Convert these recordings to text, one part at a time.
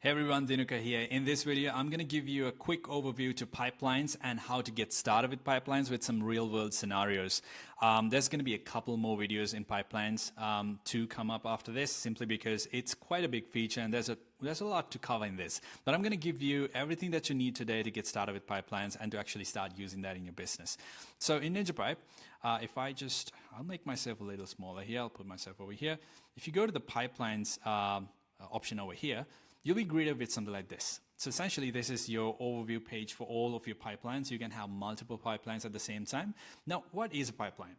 Hey everyone, Dinuka here. In this video, I'm going to give you a quick overview to pipelines and how to get started with pipelines with some real-world scenarios. There's going to be a couple more videos in pipelines to come up after this, simply because it's quite a big feature and there's a lot to cover in this. But I'm going to give you everything that you need today to get started with pipelines and to actually start using that in your business. So in NinjaPipe, I'll make myself a little smaller here. I'll put myself over here. If you go to the pipelines option over here, you'll be greeted with something like this. So essentially, this is your overview page for all of your pipelines. You can have multiple pipelines at the same time. Now, what is a pipeline?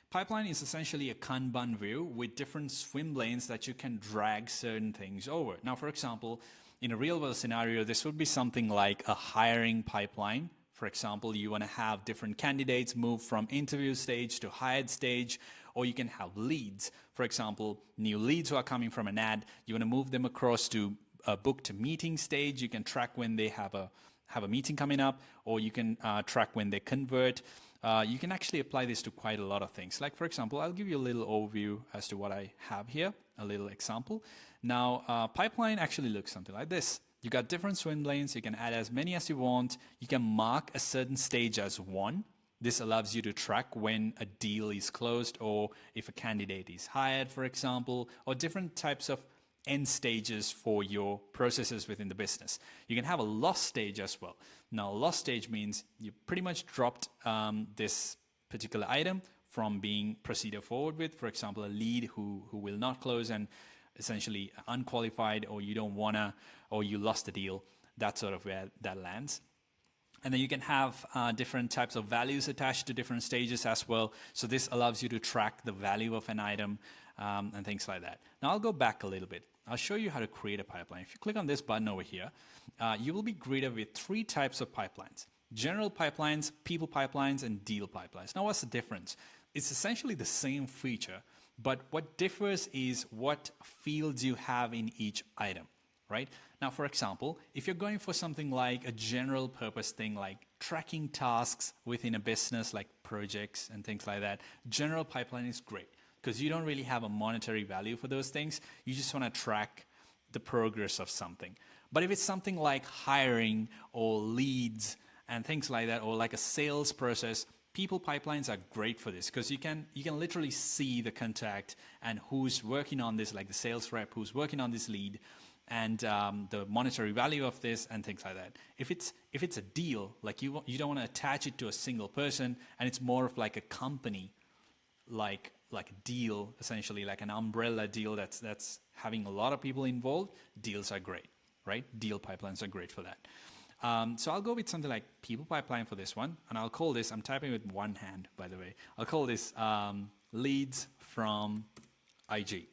Pipeline is essentially a Kanban view with different swim lanes that you can drag certain things over. Now, for example, in a real-world scenario, this would be something like a hiring pipeline. For example, you want to have different candidates move from interview stage to hired stage, or you can have leads. For example, new leads who are coming from an ad, you want to move them across to a booked meeting stage. You can track when they have a meeting coming up, or you can track when they convert. You can actually apply this to quite a lot of things. Like, for example, I'll give you a little overview as to what I have here, a little example. Now, pipeline actually looks something like this. You got different swim lanes. You can add as many as you want. You can mark a certain stage as 1. This allows you to track when a deal is closed, or if a candidate is hired, for example, or different types of end stages for your processes within the business. You can have a lost stage as well. Now, lost stage means you pretty much dropped this particular item from being proceeded forward with. For example, a lead who will not close and essentially unqualified, or you don't wanna, or you lost the deal. That's sort of where that lands. And then you can have different types of values attached to different stages as well. So this allows you to track the value of an item and things like that. Now I'll go back a little bit. I'll show you how to create a pipeline. If you click on this button over here, you will be greeted with 3 types of pipelines: general pipelines, people pipelines, and deal pipelines. Now, what's the difference? It's essentially the same feature, but what differs is what fields you have in each item, right? Now, for example, if you're going for something like a general purpose thing, like tracking tasks within a business, like projects and things like that, general pipeline is great, because you don't really have a monetary value for those things. You just want to track the progress of something. But if it's something like hiring or leads and things like that, or like a sales process, people pipelines are great for this, because you can literally see the contact and who's working on this, like the sales rep who's working on this lead, and the monetary value of this and things like that. If it's a deal, like you don't want to attach it to a single person, and it's more of like a company, like a deal, essentially like an umbrella deal that's having a lot of people involved, deals are great, right? Deal pipelines are great for that. So I'll go with something like people pipeline for this one, and I'll call this, I'm typing with one hand, by the way, I'll call this leads from IG,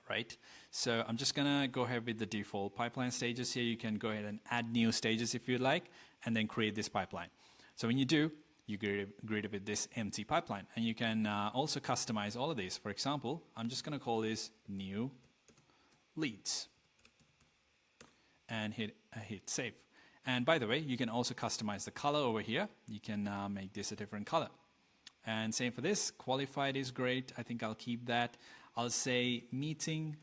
right? So I'm just gonna go ahead with the default pipeline stages here. You can go ahead and add new stages if you like, and then create this pipeline. So when you do, you greet with this empty pipeline, and you can also customize all of these. For example, I'm just going to call this new leads and hit save. And by the way, you can also customize the color over here. You can make this a different color. And same for this. Qualified is great. I think I'll keep that. I'll say meeting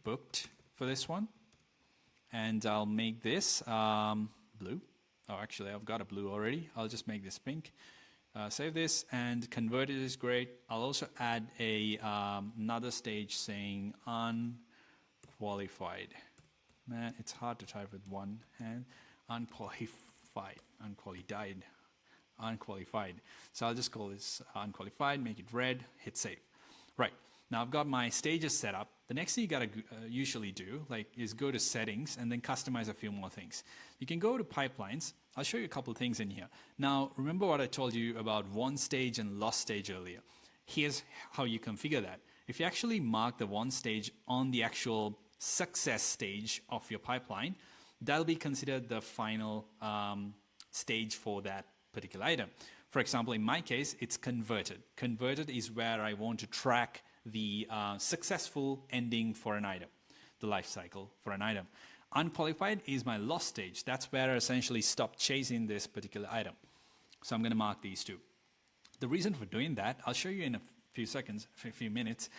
booked for this one, and I'll make this blue. Oh, actually, I've got a blue already. I'll just make this pink. Save this, and converted is great. I'll also add another stage saying unqualified. Man, it's hard to type with one hand. Unqualified. So I'll just call this unqualified, make it red, hit save. Right. Now I've got my stages set up. The next thing you gotta usually do, is go to settings and then customize a few more things. You can go to pipelines. I'll show you a couple of things in here. Now, remember what I told you about one stage and lost stage earlier. Here's how you configure that. If you actually mark the one stage on the actual success stage of your pipeline, that'll be considered the final stage for that particular item. For example, in my case, it's converted. Converted is where I want to track the successful ending for an item, the life cycle for an item. Unqualified is my lost stage. That's where I essentially stop chasing this particular item. So I'm going to mark these two. The reason for doing that, I'll show you in a few seconds, a few minutes,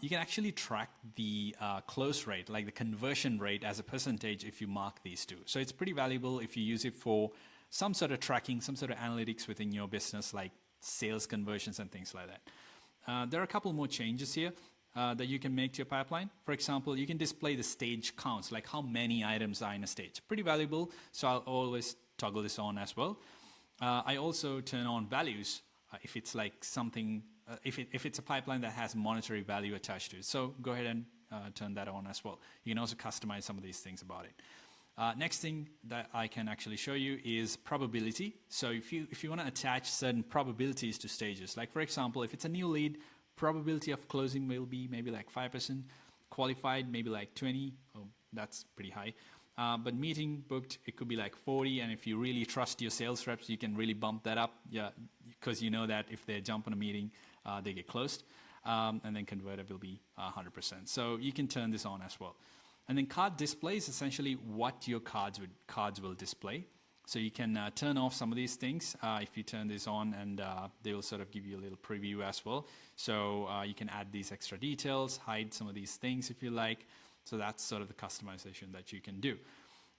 you can actually track the close rate, like the conversion rate as a percentage if you mark these two. So it's pretty valuable if you use it for some sort of tracking, some sort of analytics within your business, like sales conversions and things like that. There are a couple more changes here that you can make to your pipeline. For example, you can display the stage counts, like how many items are in a stage. Pretty valuable, so I'll always toggle this on as well. I also turn on values if it's like something, if it's a pipeline that has monetary value attached to it. So go ahead and turn that on as well. You can also customize some of these things about it. Next thing that I can actually show you is probability. So if you want to attach certain probabilities to stages, like for example, if it's a new lead, probability of closing will be maybe like 5%, qualified maybe like 20. Oh, that's pretty high. But meeting booked, it could be like 40. And if you really trust your sales reps, you can really bump that up. Yeah, because you know that if they jump on a meeting, they get closed. And then converted will be 100%. So you can turn this on as well. And then card display is essentially what your cards will display. So you can turn off some of these things if you turn this on, and they will sort of give you a little preview as well. So you can add these extra details, hide some of these things if you like. So that's sort of the customization that you can do.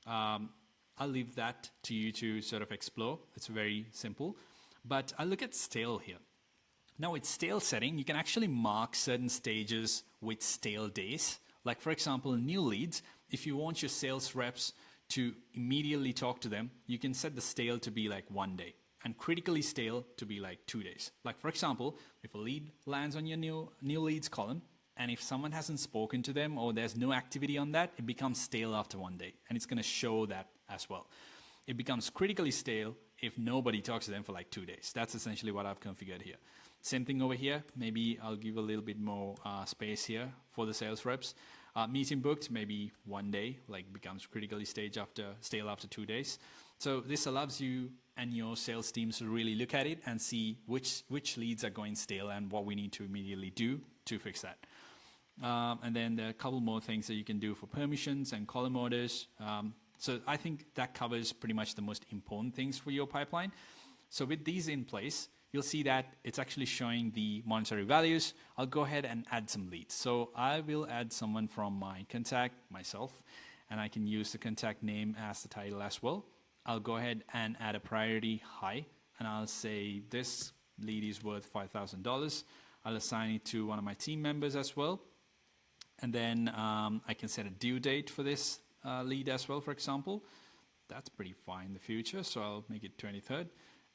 I'll leave that to you to sort of explore. It's very simple. But I look at stale here. Now with stale setting, you can actually mark certain stages with stale days. Like for example, new leads, if you want your sales reps to immediately talk to them, you can set the stale to be like 1 day and critically stale to be like 2 days. Like for example, if a lead lands on your new leads column, and if someone hasn't spoken to them or there's no activity on that, it becomes stale after 1 day. And it's going to show that as well. It becomes critically stale if nobody talks to them for like 2 days. That's essentially what I've configured here. Same thing over here. Maybe I'll give a little bit more space here for the sales reps. Meeting booked, maybe 1 day, like becomes critically stale after 2 days. So this allows you and your sales teams to really look at it and see which leads are going stale and what we need to immediately do to fix that. And then there are a couple more things that you can do for permissions and column orders. So I think that covers pretty much the most important things for your pipeline. So with these in place, you'll see that it's actually showing the monetary values. I'll go ahead and add some leads. So I will add someone from my contact, myself, and I can use the contact name as the title as well. I'll go ahead and add a priority high, and I'll say this lead is worth $5,000. I'll assign it to one of my team members as well. And then I can set a due date for this lead as well, for example. That's pretty far in the future, so I'll make it 23rd.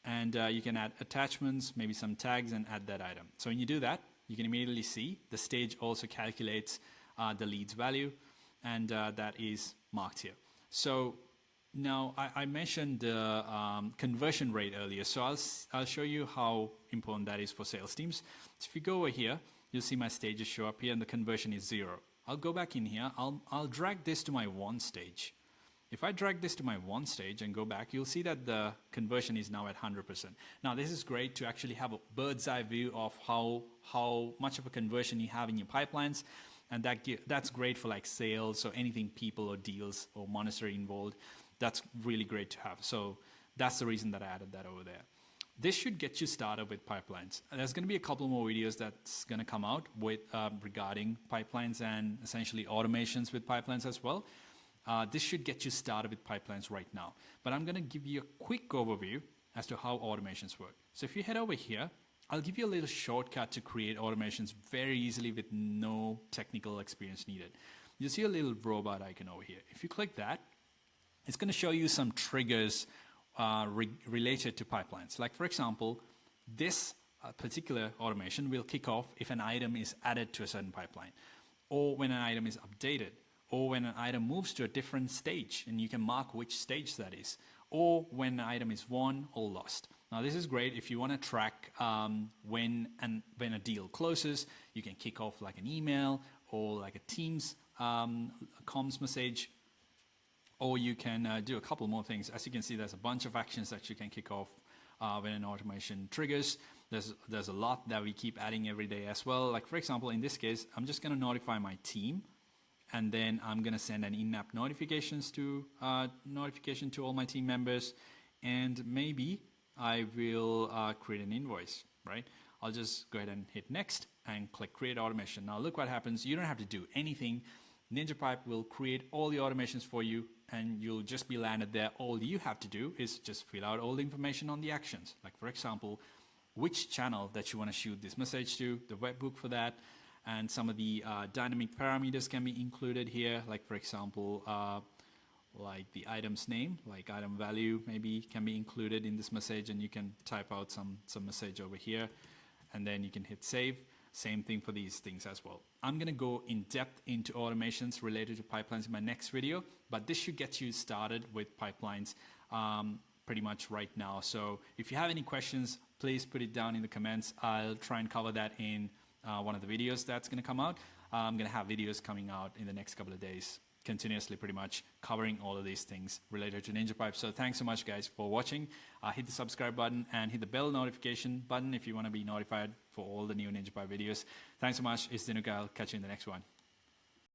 And you can add attachments, maybe some tags, and add that item. So when you do that, you can immediately see the stage also calculates the lead's value, and that is marked here. So now I mentioned the conversion rate earlier, so I'll show you how important that is for sales teams. So if you go over here, you'll see my stages show up here, and the conversion is 0. I'll go back in here. I'll drag this to my 1 stage. If I drag this to my 1 stage and go back, you'll see that the conversion is now at 100%. Now this is great to actually have a bird's eye view of how much of a conversion you have in your pipelines, and that's great for like sales or anything people or deals or monetary involved. That's really great to have. So that's the reason that I added that over there. This should get you started with pipelines. There's going to be a couple more videos that's going to come out with regarding pipelines and essentially automations with pipelines as well. This should get you started with pipelines right now. But I'm going to give you a quick overview as to how automations work. So if you head over here, I'll give you a little shortcut to create automations very easily with no technical experience needed. You'll see a little robot icon over here. If you click that, it's going to show you some triggers related to pipelines. Like for example, this particular automation will kick off if an item is added to a certain pipeline, or when an item is updated, or when an item moves to a different stage, and you can mark which stage that is, or when an item is won or lost. Now this is great if you want to track when a deal closes. You can kick off like an email or like a Teams comms message, or you can do a couple more things. As you can see, there's a bunch of actions that you can kick off when an automation triggers. There's a lot that we keep adding every day as well. Like for example, in this case, I'm just going to notify my team, and then I'm going to send an in-app notification to all my team members, and maybe I will create an invoice, right? I'll just go ahead and hit next and click create automation. Now look what happens. You don't have to do anything. NinjaPipe will create all the automations for you and you'll just be landed there. All you have to do is just fill out all the information on the actions. Like for example, which channel that you want to shoot this message to, the webhook for that, and some of the dynamic parameters can be included here. Like for example, like the item's name, like item value maybe can be included in this message, and you can type out some message over here and then you can hit save. Same thing for these things as well. I'm going to go in depth into automations related to pipelines in my next video, but this should get you started with pipelines pretty much right now. So if you have any questions, please put it down in the comments. I'll try and cover that in one of the videos that's going to come out. I'm going to have videos coming out in the next couple of days, continuously pretty much covering all of these things related to NinjaPipe. So thanks so much guys for watching. Hit the subscribe button and hit the bell notification button if you want to be notified for all the new NinjaPipe videos. Thanks so much. It's Dinuka. I'll catch you in the next one.